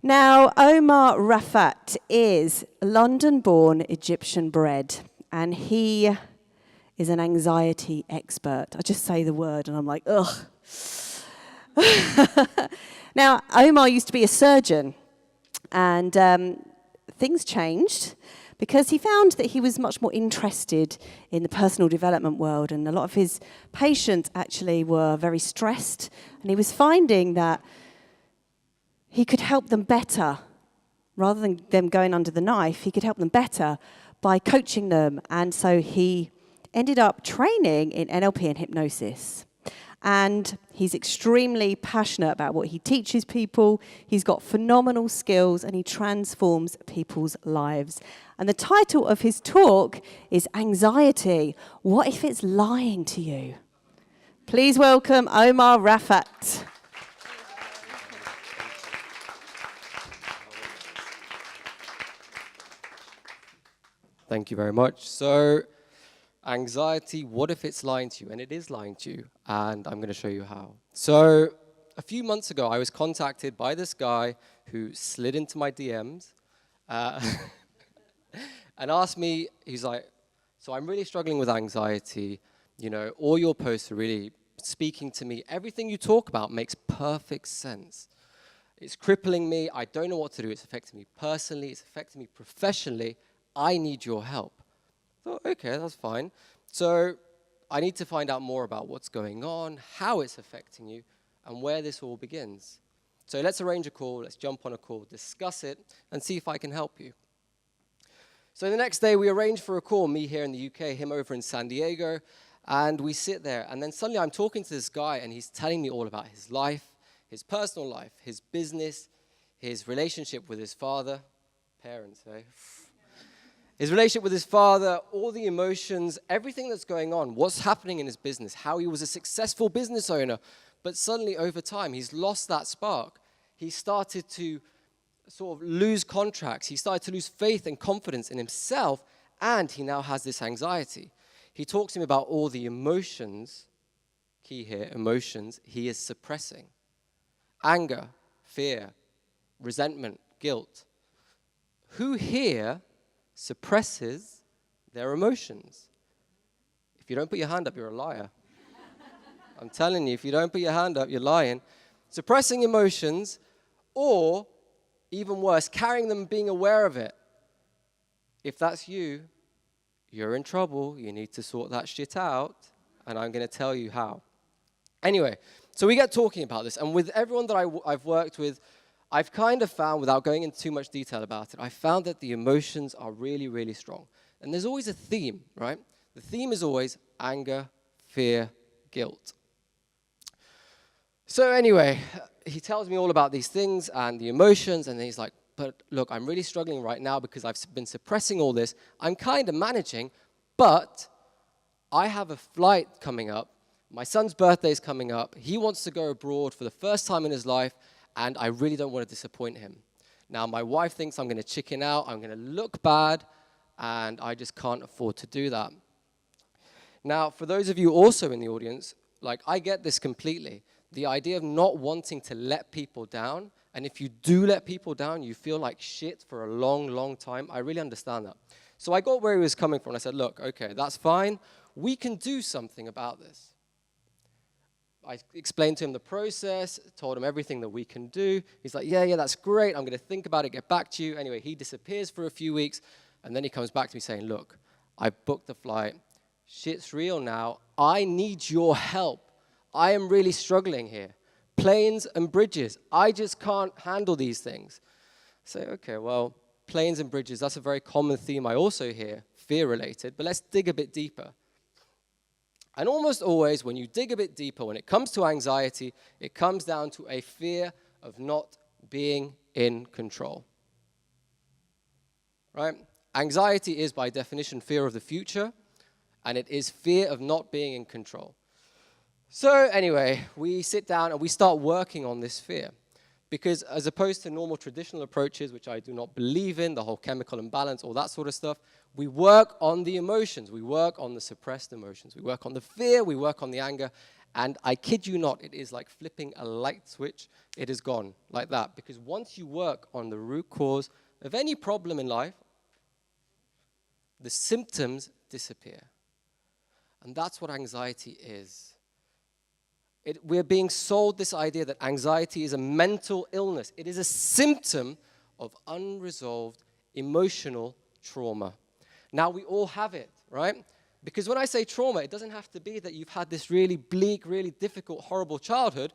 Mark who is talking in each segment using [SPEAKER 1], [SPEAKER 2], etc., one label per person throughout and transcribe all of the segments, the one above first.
[SPEAKER 1] Now, Omar Rafaat is London-born, Egyptian-bred, and he is an anxiety expert. I just say the word and I'm like, ugh. Now, Omar used to be a surgeon, and things changed because he found that he was much more interested in the personal development world, and a lot of his patients actually were very stressed, and he was finding that he could help them better. Rather than them going under the knife, he could help them better by coaching them, and so he ended up training in NLP and hypnosis. And he's extremely passionate about what he teaches people. He's got phenomenal skills and he transforms people's lives. And the title of his talk is Anxiety. What if it's lying to you? Please welcome Omar Rafaat.
[SPEAKER 2] Thank you very much. So, anxiety, what if it's lying to you? And it is lying to you, and I'm going to show you how. So, a few months ago, I was contacted by this guy who slid into my DMs and asked me, he's like, so I'm really struggling with anxiety. You know, all your posts are really speaking to me. Everything you talk about makes perfect sense. It's crippling me. I don't know what to do. It's affecting me personally. It's affecting me professionally. I need your help. I thought, okay, that's fine. So I need to find out more about what's going on, how it's affecting you, and where this all begins. So let's arrange a call, let's jump on a call, discuss it, and see if I can help you. So the next day we arrange for a call, me here in the UK, him over in San Diego, and we sit there. And then suddenly I'm talking to this guy, and he's telling me all about his life, his personal life, his business, his relationship with his father, parents, eh? His relationship with his father, all the emotions, everything that's going on, what's happening in his business, how he was a successful business owner, but suddenly over time, he's lost that spark. He started to sort of lose contracts. He started to lose faith and confidence in himself, and he now has this anxiety. He talks to me about all the emotions, key here, emotions, he is suppressing. Anger, fear, resentment, guilt. Who here suppresses their emotions? If you don't put your hand up, you're a liar. I'm telling you, if you don't put your hand up, you're lying. Suppressing emotions, or even worse, carrying them, being aware of it. If that's you, you're in trouble. You need to sort that shit out, and I'm going to tell you how. Anyway, so we get talking about this, and with everyone that I've worked with, I've kind of found, without going into too much detail about it, I found that the emotions are really, really strong. And there's always a theme, right? The theme is always anger, fear, guilt. So anyway, he tells me all about these things and the emotions, and then he's like, but look, I'm really struggling right now because I've been suppressing all this. I'm kind of managing, but I have a flight coming up. My son's birthday is coming up. He wants to go abroad for the first time in his life, and I really don't want to disappoint him. Now, my wife thinks I'm going to chicken out, I'm going to look bad, and I just can't afford to do that. Now, for those of you also in the audience, like, I get this completely. The idea of not wanting to let people down, and if you do let people down, you feel like shit for a long, long time. I really understand that. So I got where he was coming from, and I said, look, okay, that's fine. We can do something about this. I explained to him the process, told him everything that we can do. He's like, yeah, that's great. I'm going to think about it, get back to you. Anyway, he disappears for a few weeks, and then he comes back to me saying, look, I booked the flight. Shit's real now. I need your help. I am really struggling here. Planes and bridges. I just can't handle these things. I say, okay, well, planes and bridges, that's a very common theme I also hear, fear-related, but let's dig a bit deeper. And almost always, when you dig a bit deeper, when it comes to anxiety, it comes down to a fear of not being in control. Right? Anxiety is, by definition, fear of the future, and it is fear of not being in control. So anyway, we sit down and we start working on this fear. Because as opposed to normal traditional approaches, which I do not believe in, the whole chemical imbalance, all that sort of stuff, we work on the emotions. We work on the suppressed emotions. We work on the fear. We work on the anger. And I kid you not, it is like flipping a light switch. It is gone like that. Because once you work on the root cause of any problem in life, the symptoms disappear. And that's what anxiety is. We're being sold this idea that anxiety is a mental illness. It is a symptom of unresolved emotional trauma. Now, we all have it, right? Because when I say trauma, it doesn't have to be that you've had this really bleak, really difficult, horrible childhood.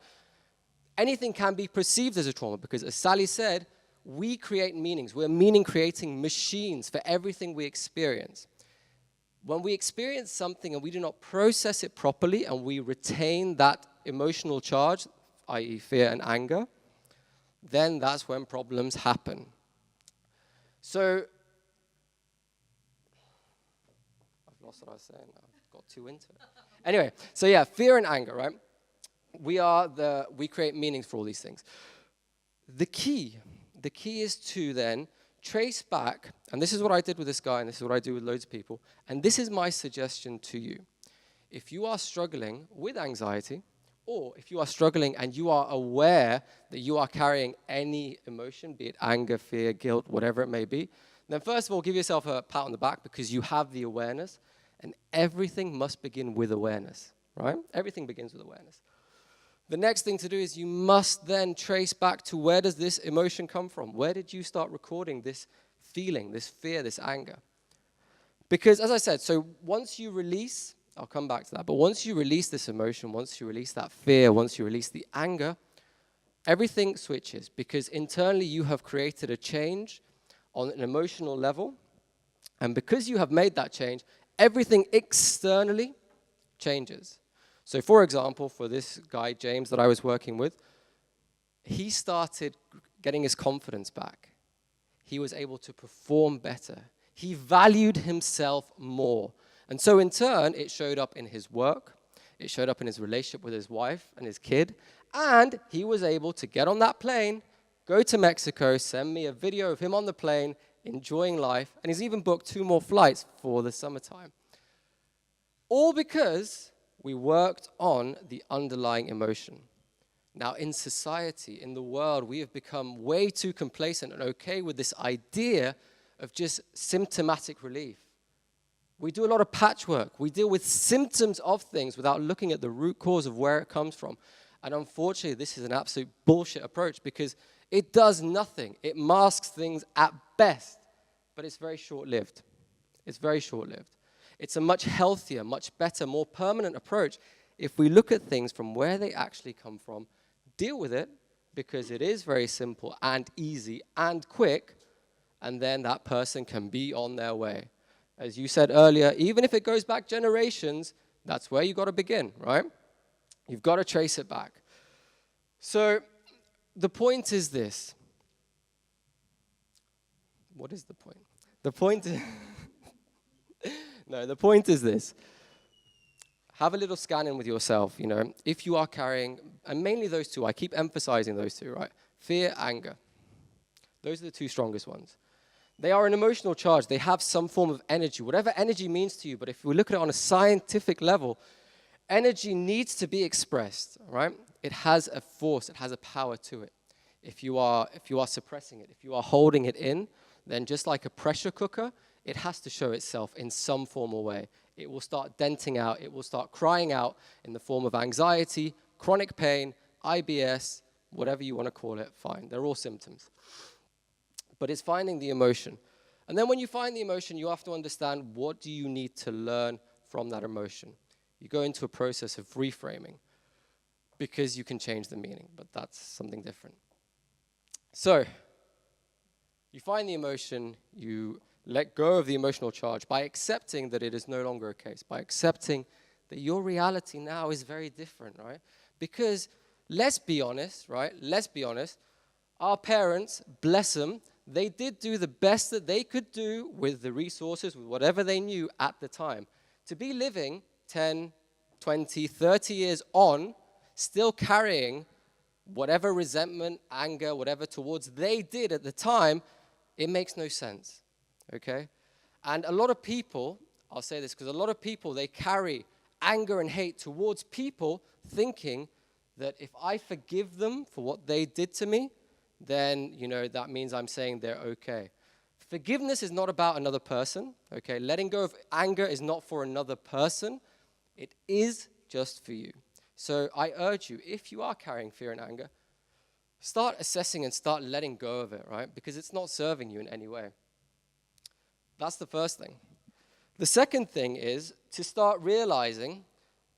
[SPEAKER 2] Anything can be perceived as a trauma because, as Sally said, we create meanings. We're meaning-creating machines for everything we experience. When we experience something and we do not process it properly and we retain that emotional charge, i.e. fear and anger, then that's when problems happen. So, I've lost what I was saying now. I've got too into it. Anyway, so yeah, fear and anger, right? We create meanings for all these things. The key is to then trace back, and this is what I did with this guy, and this is what I do with loads of people, and this is my suggestion to you. If you are struggling with anxiety, or if you are struggling and you are aware that you are carrying any emotion, be it anger, fear, guilt, whatever it may be, then first of all, give yourself a pat on the back because you have the awareness, and everything must begin with awareness, right? Everything begins with awareness. The next thing to do is you must then trace back to where does this emotion come from? Where did you start recording this feeling, this fear, this anger? Because as I said, so once you release, I'll come back to that, but once you release this emotion, once you release that fear, once you release the anger, everything switches because internally you have created a change on an emotional level. And because you have made that change, everything externally changes. So for example, for this guy, James, that I was working with, he started getting his confidence back. He was able to perform better. He valued himself more. And so in turn, it showed up in his work. It showed up in his relationship with his wife and his kid. And he was able to get on that plane, go to Mexico, send me a video of him on the plane, enjoying life. And he's even booked 2 more flights for the summertime. All because we worked on the underlying emotion. Now, in society, in the world, we have become way too complacent and okay with this idea of just symptomatic relief. We do a lot of patchwork. We deal with symptoms of things without looking at the root cause of where it comes from. And unfortunately, this is an absolute bullshit approach because it does nothing. It masks things at best, but it's very short-lived. It's very short-lived. It's a much healthier, much better, more permanent approach if we look at things from where they actually come from, deal with it, because it is very simple and easy and quick, and then that person can be on their way. As you said earlier, even if it goes back generations, that's where you've got to begin, right? You've got to trace it back. So the point is this. What is the point? The point is... No, the point is this. Have a little scan in with yourself, if you are carrying, and mainly those two, I keep emphasizing those two, right? Fear, anger. Those are the 2 strongest ones. They are an emotional charge. They have some form of energy, whatever energy means to you. But if we look at it on a scientific level, energy needs to be expressed, right? It has a force. It has a power to it. If you are suppressing it, if you are holding it in, then just like a pressure cooker, it has to show itself in some formal way. It will start denting out. It will start crying out in the form of anxiety, chronic pain, IBS, whatever you want to call it, fine. They're all symptoms. But it's finding the emotion. And then when you find the emotion, you have to understand what do you need to learn from that emotion. You go into a process of reframing because you can change the meaning, but that's something different. So, you find the emotion, you let go of the emotional charge by accepting that it is no longer a case, by accepting that your reality now is very different, right? Because let's be honest, right? Let's be honest. Our parents, bless them, they did do the best that they could do with the resources, with whatever they knew at the time. To be living 10, 20, 30 years on, still carrying whatever resentment, anger, whatever towards they did at the time, it makes no sense. Okay? And a lot of people, I'll say this because a lot of people, they carry anger and hate towards people thinking that if I forgive them for what they did to me, then, that means I'm saying they're okay. Forgiveness is not about another person, okay? Letting go of anger is not for another person. It is just for you. So I urge you, if you are carrying fear and anger, start assessing and start letting go of it, right? Because it's not serving you in any way. That's the first thing. The second thing is to start realizing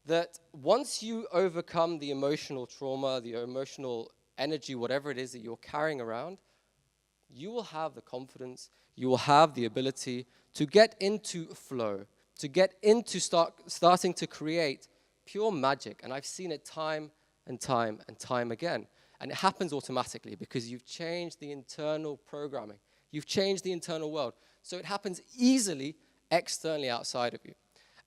[SPEAKER 2] that once you overcome the emotional trauma, the emotional energy, whatever it is that you're carrying around, you will have the confidence, you will have the ability to get into flow, to get into starting to create pure magic. And I've seen it time and time and time again. And it happens automatically because you've changed the internal programming. You've changed the internal world. So it happens easily externally outside of you.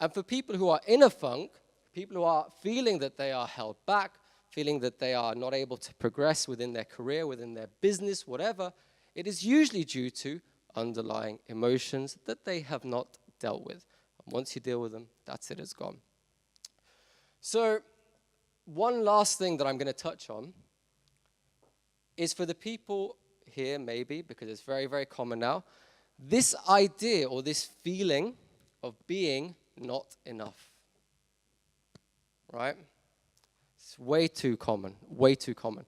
[SPEAKER 2] And for people who are in a funk, people who are feeling that they are held back, feeling that they are not able to progress within their career, within their business, whatever, it is usually due to underlying emotions that they have not dealt with. And once you deal with them, that's it, it's gone. So one last thing that I'm going to touch on is for the people here, maybe, because it's very, very common now, this idea or this feeling of being not enough, right? It's way too common, way too common.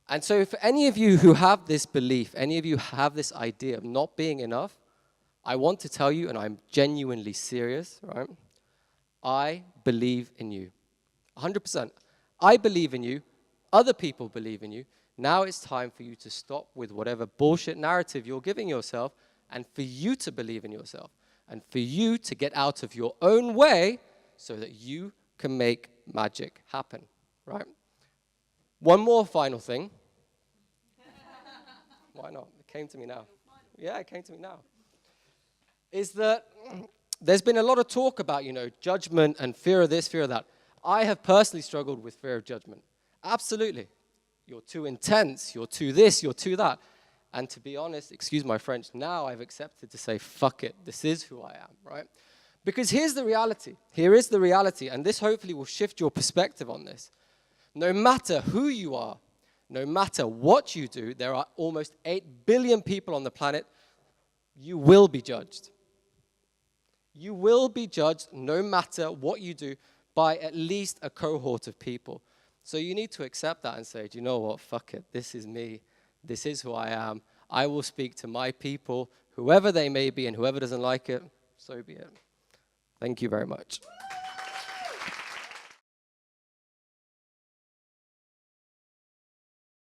[SPEAKER 2] And so for any of you who have this belief, any of you have this idea of not being enough, I want to tell you, and I'm genuinely serious, right? I believe in you, 100%. I believe in you. Other people believe in you. Now it's time for you to stop with whatever bullshit narrative you're giving yourself and for you to believe in yourself and for you to get out of your own way so that you can make magic happen, right? One more final thing. Why not? It came to me now. Yeah, it came to me now. Is that there's been a lot of talk about, judgment and fear of this, fear of that. I have personally struggled with fear of judgment. Absolutely. You're too intense, you're too this, you're too that. And to be honest, excuse my French, now I've accepted to say, fuck it, this is who I am, right? Because here's the reality. Here is the reality, and this hopefully will shift your perspective on this. No matter who you are, no matter what you do, there are almost 8 billion people on the planet, you will be judged. You will be judged no matter what you do by at least a cohort of people. So you need to accept that and say, do you know what, fuck it, this is me, this is who I am. I will speak to my people, whoever they may be, and whoever doesn't like it, so be it. Thank you very much.